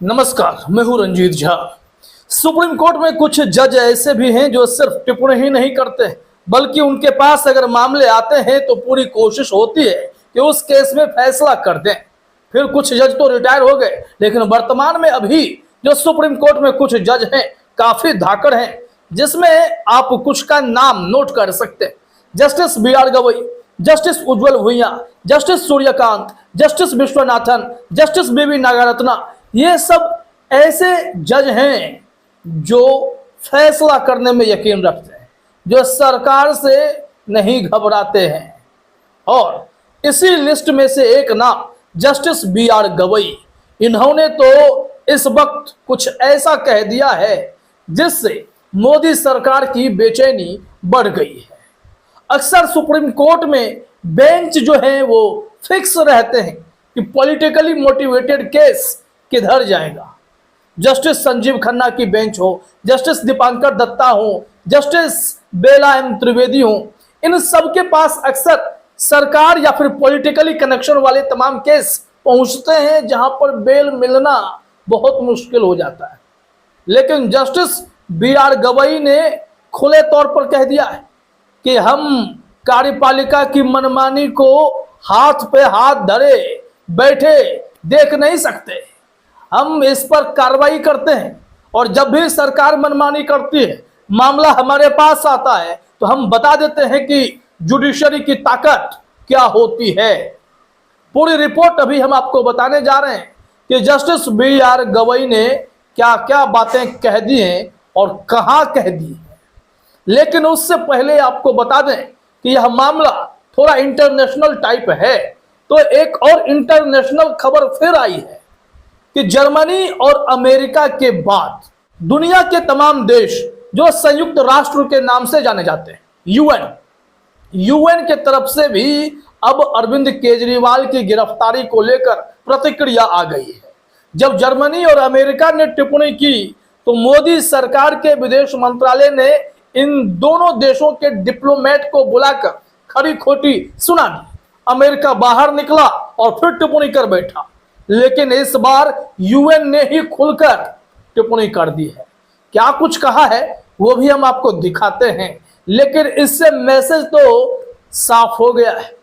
नमस्कार, मैं हूं रंजीत झा। सुप्रीम कोर्ट में कुछ जज ऐसे भी हैं जो सिर्फ टिप्पणी ही नहीं करते, बल्कि उनके पास अगर मामले आते हैं तो पूरी कोशिश होती है कि उस केस में फैसला कर दें। फिर कुछ जज तो रिटायर हो गए, लेकिन वर्तमान में अभी जो सुप्रीम कोर्ट में कुछ जज हैं काफी धाकड़ हैं, जिसमें आप कुछ का नाम नोट कर सकते हैं। Justice B R. Gavai, justice Ujjwal Bhuyan, justice Suryakant, justice Vishwanathan, justice B V. Nagarathna, ये सब ऐसे जज हैं जो फैसला करने में यकीन रखते हैं, जो सरकार से नहीं घबराते हैं। और इसी लिस्ट में से एक नाम जस्टिस बी.आर. गवई। इन्होंने तो इस वक्त कुछ ऐसा कह दिया है जिससे मोदी सरकार की बेचैनी बढ़ गई है। अक्सर सुप्रीम कोर्ट में बेंच जो है वो फिक्स रहते हैं कि पॉलिटिकली मोटिवेटेड केस किधर जाएगा। जस्टिस संजीव खन्ना की बेंच हो, जस्टिस दीपांकर दत्ता हो, जस्टिस बेला एम त्रिवेदी हो, इन सब के पास अक्सर सरकार या फिर पॉलिटिकली कनेक्शन वाले तमाम केस पहुंचते हैं जहां पर बेल मिलना बहुत मुश्किल हो जाता है। लेकिन जस्टिस बी.आर. गवई ने खुले तौर पर कह दिया है कि हम कार्यपालिका की मनमानी को हाथ पे हाथ धरे बैठे देख नहीं सकते। हम इस पर कार्रवाई करते हैं और जब भी सरकार मनमानी करती है, मामला हमारे पास आता है, तो हम बता देते हैं कि जुडिशरी की ताकत क्या होती है। पूरी रिपोर्ट अभी हम आपको बताने जा रहे हैं कि जस्टिस बी.आर. गवई ने क्या क्या बातें कह दी हैं और कहां कह दी हैं। लेकिन उससे पहले आपको बता दें कि यह मामला थोड़ा इंटरनेशनल टाइप है, तो एक और इंटरनेशनल खबर फिर आई है कि जर्मनी और अमेरिका के बाद दुनिया के तमाम देश जो संयुक्त राष्ट्र के नाम से जाने जाते हैं, यूएन के तरफ से भी अब अरविंद केजरीवाल की गिरफ्तारी को लेकर प्रतिक्रिया आ गई है। जब जर्मनी और अमेरिका ने टिप्पणी की तो मोदी सरकार के विदेश मंत्रालय ने इन दोनों देशों के डिप्लोमेट को बुलाकर खरी खोटी सुना दी। अमेरिका बाहर निकला और फिर टिप्पणी कर बैठा, लेकिन इस बार यूएन ने ही खुलकर टिप्पणी कर दी है। क्या कुछ कहा है वो भी हम आपको दिखाते हैं, लेकिन इससे मैसेज तो साफ हो गया है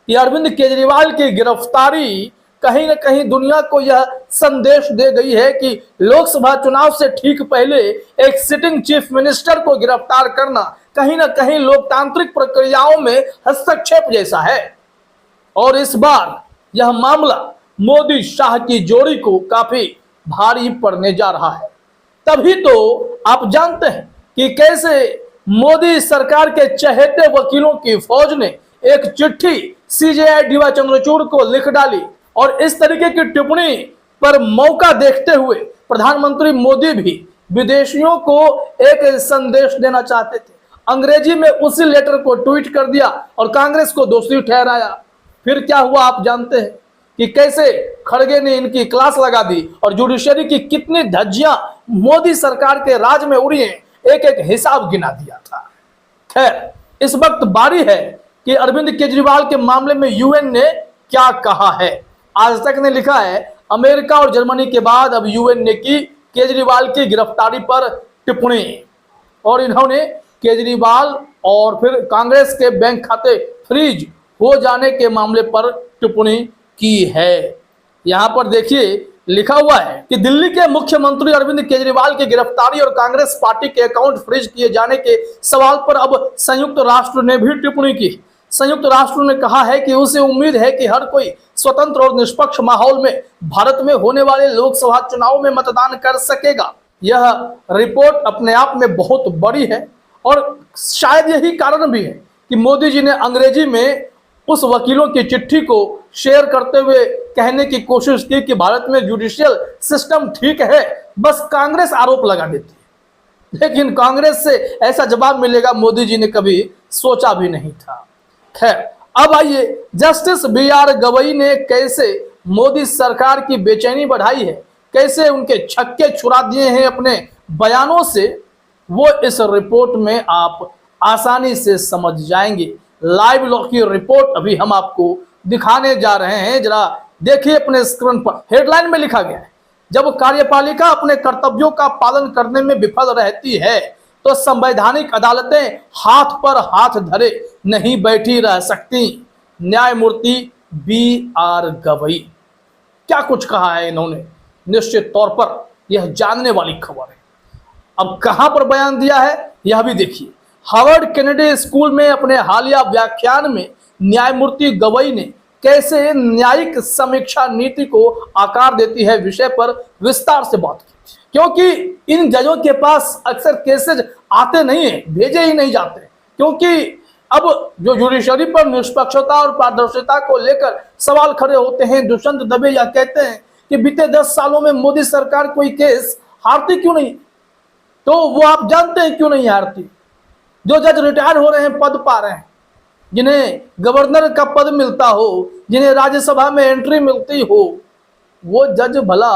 कि अरविंद केजरीवाल की गिरफ्तारी कहीं न कहीं दुनिया को यह संदेश दे गई है कि लोकसभा चुनाव से ठीक पहले एक सिटिंग चीफ मिनिस्टर को गिरफ्तार करना कहीं न कहीं लोकतांत्रिक प्रक्रियाओं में हस्तक्षेप जैसा है। और इस बार यह मामला मोदी शाह की जोड़ी को काफी भारी पड़ने जा रहा है। तभी तो आप जानते हैं कि कैसे मोदी सरकार के चहेते वकीलों की फौज ने एक चिट्ठी सीजेआई डी.वाई. चंद्रचूड़ को लिख डाली और इस तरीके की टिप्पणी पर मौका देखते हुए प्रधानमंत्री मोदी भी विदेशियों को एक संदेश देना चाहते थे। अंग्रेजी में उसी लेटर को ट्वीट कर दिया और कांग्रेस को दोषी ठहराया। फिर क्या हुआ आप जानते हैं कि कैसे खड़गे ने इनकी क्लास लगा दी और जुडिशरी की कितनी धज्जियां मोदी सरकार के राज में उड़ी हैं, एक एक हिसाब गिना दिया था। खैर, इस वक्त बारी है कि अरविंद केजरीवाल के मामले में यूएन ने क्या कहा है। आज तक ने लिखा है अमेरिका और जर्मनी के बाद अब यूएन ने की केजरीवाल की गिरफ्तारी पर टिप्पणी, और इन्होंने केजरीवाल और फिर कांग्रेस के बैंक खाते फ्रीज हो जाने के मामले पर टिप्पणी की है। यहां पर देखिए लिखा हुआ है कि दिल्ली के मुख्यमंत्री अरविंद केजरीवाल की गिरफ्तारी और कांग्रेस पार्टी के अकाउंट फ्रीज किए जाने के सवाल पर अब संयुक्त राष्ट्र ने भी टिप्पणी की। संयुक्त राष्ट्र ने कहा है कि उसे उम्मीद है कि हर कोई स्वतंत्र और निष्पक्ष माहौल में भारत में होने वाले लोकसभा चुनाव में मतदान कर सकेगा। यह रिपोर्ट अपने आप में बहुत बड़ी है और शायद यही कारण भी है कि मोदी जी ने अंग्रेजी में उस वकीलों की चिट्ठी को शेयर करते हुए कहने की कोशिश की कि भारत में जुडिशियल सिस्टम ठीक है, बस कांग्रेस आरोप लगा देती है। लेकिन कांग्रेस से ऐसा जवाब मिलेगा मोदी जी ने कभी सोचा भी नहीं था। खैर, अब आइए जस्टिस बी.आर. गवई ने कैसे मोदी सरकार की बेचैनी बढ़ाई है, कैसे उनके छक्के छुड़ा दिए हैं अपने बयानों से, वो इस रिपोर्ट में आप आसानी से समझ जाएंगे। लाइव लॉ की रिपोर्ट अभी हम आपको दिखाने जा रहे हैं। जरा देखिए अपने स्क्रीन पर, हेडलाइन में लिखा गया है जब कार्यपालिका अपने कर्तव्यों का पालन करने में विफल रहती है तो संवैधानिक अदालतें हाथ पर हाथ धरे नहीं बैठी रह सकती। न्यायमूर्ति B.R. गवई, क्या कुछ कहा है इन्होंने, निश्चित तौर पर यह जानने वाली खबर है। अब कहां पर बयान दिया है यह भी देखिए। हार्वर्ड केनेडी स्कूल में अपने हालिया व्याख्यान में न्यायमूर्ति गवई ने कैसे न्यायिक समीक्षा नीति को आकार देती है विषय पर विस्तार से बात की, क्योंकि इन जजों के पास अक्सर केसेज आते नहीं है, भेजे ही नहीं जाते, क्योंकि अब जो जुडिशरी पर निष्पक्षता और पारदर्शिता को लेकर सवाल खड़े होते हैं। दुष्यंत दबे यह कहते हैं कि बीते 10 सालों में मोदी सरकार कोई केस हारती क्यों नहीं, तो वो आप जानते हैं क्यों नहीं हारती। जो जज रिटायर हो रहे हैं, पद पा रहे हैं, जिन्हें गवर्नर का पद मिलता हो, जिन्हें राज्यसभा में एंट्री मिलती हो, वो जज भला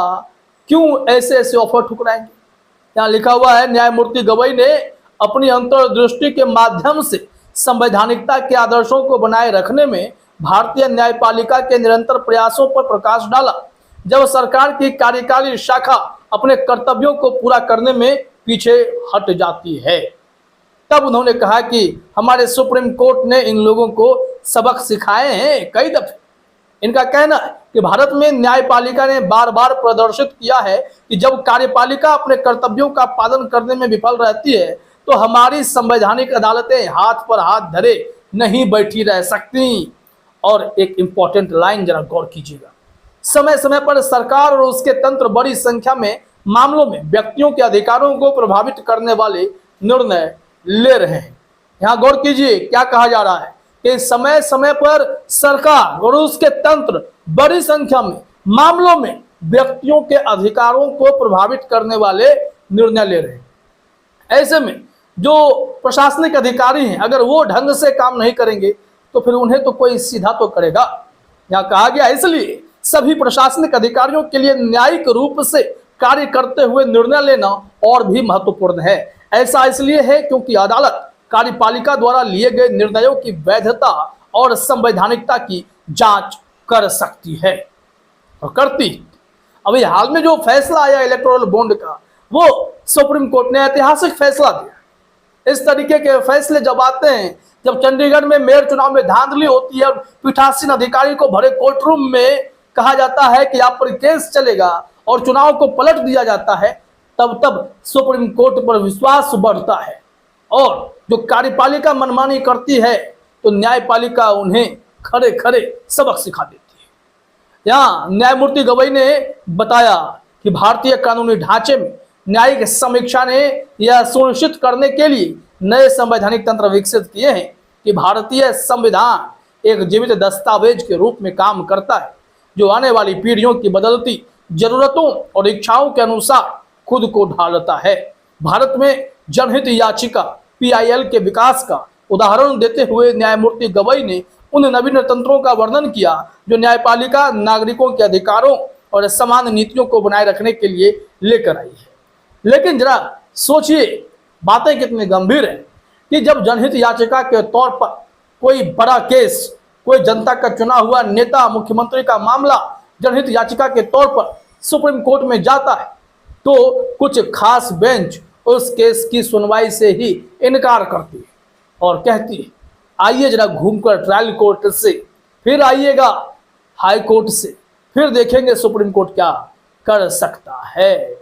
क्यों ऐसे ऐसे ऑफर ठुकराएंगे। यहाँ लिखा हुआ है, न्यायमूर्ति गवई ने अपनी अंतर्दृष्टि के माध्यम से संवैधानिकता के आदर्शों को बनाए रखने में भारतीय न्यायपालिका के निरंतर प्रयासों पर प्रकाश डाला। जब सरकार की कार्यकारी शाखा अपने कर्तव्यों को पूरा करने में पीछे हट जाती है, तब उन्होंने कहा कि हमारे सुप्रीम कोर्ट ने इन लोगों को सबक सिखाए हैं कई दफे। इनका कहना है कि भारत में न्यायपालिका ने बार बार प्रदर्शित किया है कि जब कार्यपालिका अपने कर्तव्यों का पालन करने में विफल रहती है तो हमारी संवैधानिक अदालतें हाथ पर हाथ धरे नहीं बैठी रह सकती। और एक इंपॉर्टेंट लाइन जरा गौर कीजिएगा, समय समय पर सरकार और उसके तंत्र बड़ी संख्या में मामलों में व्यक्तियों के अधिकारों को प्रभावित करने वाले निर्णय ले रहे हैं। यहाँ गौर कीजिए क्या कहा जा रहा है कि समय समय पर सरकार और उसके तंत्र बड़ी संख्या में मामलों में व्यक्तियों के अधिकारों को प्रभावित करने वाले निर्णय ले रहे हैं। ऐसे में जो प्रशासनिक अधिकारी हैं, अगर वो ढंग से काम नहीं करेंगे तो फिर उन्हें तो कोई सीधा तो करेगा। यहाँ कहा गया इसलिए सभी प्रशासनिक अधिकारियों के लिए न्यायिक रूप से कार्य करते हुए निर्णय लेना और भी महत्वपूर्ण है। ऐसा इसलिए है क्योंकि अदालत कार्यपालिका द्वारा लिए गए निर्णयों की वैधता और संवैधानिकता की जांच कर सकती है और करती। अभी हाल में जो फैसला आया इलेक्टोरल बॉन्ड का, वो सुप्रीम कोर्ट ने ऐतिहासिक फैसला दिया। इस तरीके के फैसले जब आते हैं, जब चंडीगढ़ में मेयर चुनाव में धांधली होती है और पीठासीन अधिकारी को भरे कोर्ट रूम में कहा जाता है कि आप पर केस चलेगा और चुनाव को पलट दिया जाता है, तब सुप्रीम कोर्ट पर विश्वास बढ़ता है। और जो कार्यपालिका मनमानी करती है तो न्यायपालिका उन्हें खड़े खड़े सबक सिखा देती है। यहाँ न्यायमूर्ति गवई ने बताया कि भारतीय कानूनी ढांचे में न्यायिक समीक्षा ने यह सुनिश्चित करने के लिए नए संवैधानिक तंत्र विकसित किए हैं कि भारतीय संविधान एक जीवित दस्तावेज के रूप में काम करता है, जो आने वाली पीढ़ियों की बदलती जरूरतों और इच्छाओं के अनुसार खुद को ढालता है। भारत में जनहित याचिका PIL के विकास का उदाहरण देते हुए न्यायमूर्ति गवई ने उन नवीन तंत्रों का वर्णन किया जो न्यायपालिका नागरिकों के अधिकारों और समान नीतियों को बनाए रखने के लिए लेकर आई है। लेकिन जरा सोचिए, बातें कितनी गंभीर है कि जब जनहित याचिका के तौर पर कोई बड़ा केस, कोई जनता का चुना हुआ नेता, मुख्यमंत्री का मामला जनहित याचिका के तौर पर सुप्रीम कोर्ट में जाता है तो कुछ खास बेंच उस केस की सुनवाई से ही इनकार करती है और कहती है आइए जरा घूमकर ट्रायल कोर्ट से, फिर आइएगा हाई कोर्ट से, फिर देखेंगे सुप्रीम कोर्ट क्या कर सकता है।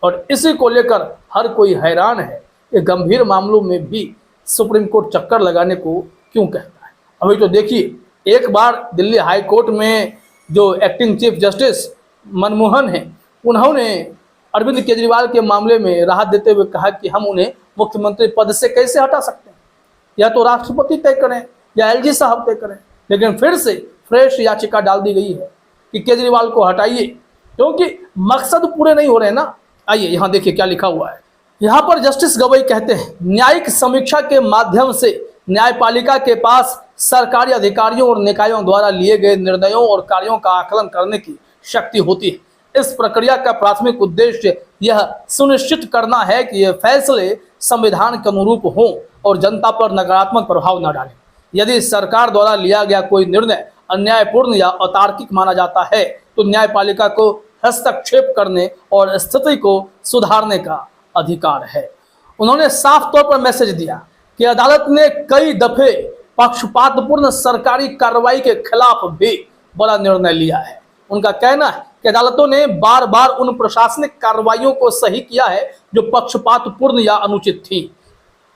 और इसी को लेकर हर कोई हैरान है कि गंभीर मामलों में भी सुप्रीम कोर्ट चक्कर लगाने को क्यों कहता है। अभी तो देखिए, एक बार दिल्ली हाई कोर्ट में जो एक्टिंग चीफ जस्टिस मनमोहन हैं, उन्होंने अरविंद केजरीवाल के मामले में राहत देते हुए कहा कि हम उन्हें मुख्यमंत्री पद से कैसे हटा सकते हैं, या तो राष्ट्रपति तय करें या LG साहब तय करें। लेकिन फिर से फ्रेश याचिका डाल दी गई है कि केजरीवाल को हटाइए, क्योंकि मकसद पूरे नहीं हो रहे ना। आइए यहाँ देखिए क्या लिखा हुआ है। यहाँ पर जस्टिस गवई कहते हैं, न्यायिक समीक्षा के माध्यम से न्यायपालिका के पास सरकारी अधिकारियों और निकायों द्वारा लिए गए निर्णयों और कार्यों का आकलन करने की शक्ति होती है। इस प्रक्रिया का प्राथमिक उद्देश्य यह सुनिश्चित करना है कि ये फैसले संविधान के अनुरूप हों और जनता पर नकारात्मक प्रभाव न डालें। यदि सरकार द्वारा लिया गया कोई निर्णय अन्यायपूर्ण या अतार्किक माना जाता है तो न्यायपालिका को हस्तक्षेप करने और स्थिति को सुधारने का अधिकार है। उन्होंने साफ तौर पर मैसेज दिया कि अदालत ने कई दफे पक्षपातपूर्ण सरकारी कार्रवाई के खिलाफ भी बड़ा निर्णय लिया है। उनका कहना है कि अदालतों ने बार बार उन प्रशासनिक कार्रवाइयों को सही किया है जो पक्षपातपूर्ण या अनुचित थी।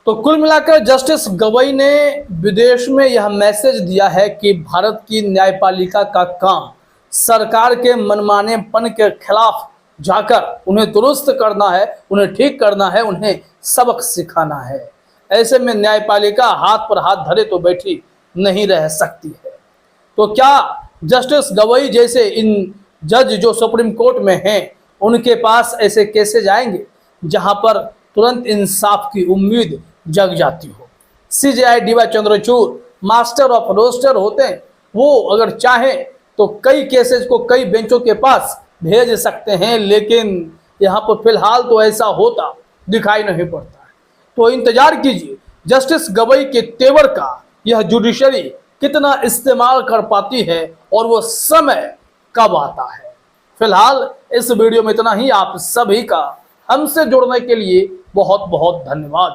तो कुल मिलाकर जस्टिस गवई ने विदेश में यह मैसेज दिया है कि भारत की न्यायपालिका का काम सरकार के मनमानेपन के खिलाफ जाकर उन्हें दुरुस्त करना है, उन्हें ठीक करना है, उन्हें सबक सिखाना है। ऐसे में न्यायपालिका हाथ पर हाथ धरे तो बैठी नहीं रह सकती है। तो क्या जस्टिस गवई जैसे इन जज जो सुप्रीम कोर्ट में हैं, उनके पास ऐसे केसेज आएंगे जहां पर तुरंत इंसाफ की उम्मीद जग जाती हो? CJI D Y Chandrachud master of roster होते हैं, वो अगर चाहें तो कई केसेज को कई बेंचों के पास भेज सकते हैं, लेकिन यहाँ पर फिलहाल तो ऐसा होता दिखाई नहीं पड़ता है। तो इंतजार कीजिए जस्टिस गवई के तेवर का यह जुडिशरी कितना इस्तेमाल कर पाती है और वो समय कब आता है। फिलहाल इस वीडियो में इतना ही। आप सभी का हमसे जुड़ने के लिए बहुत बहुत धन्यवाद।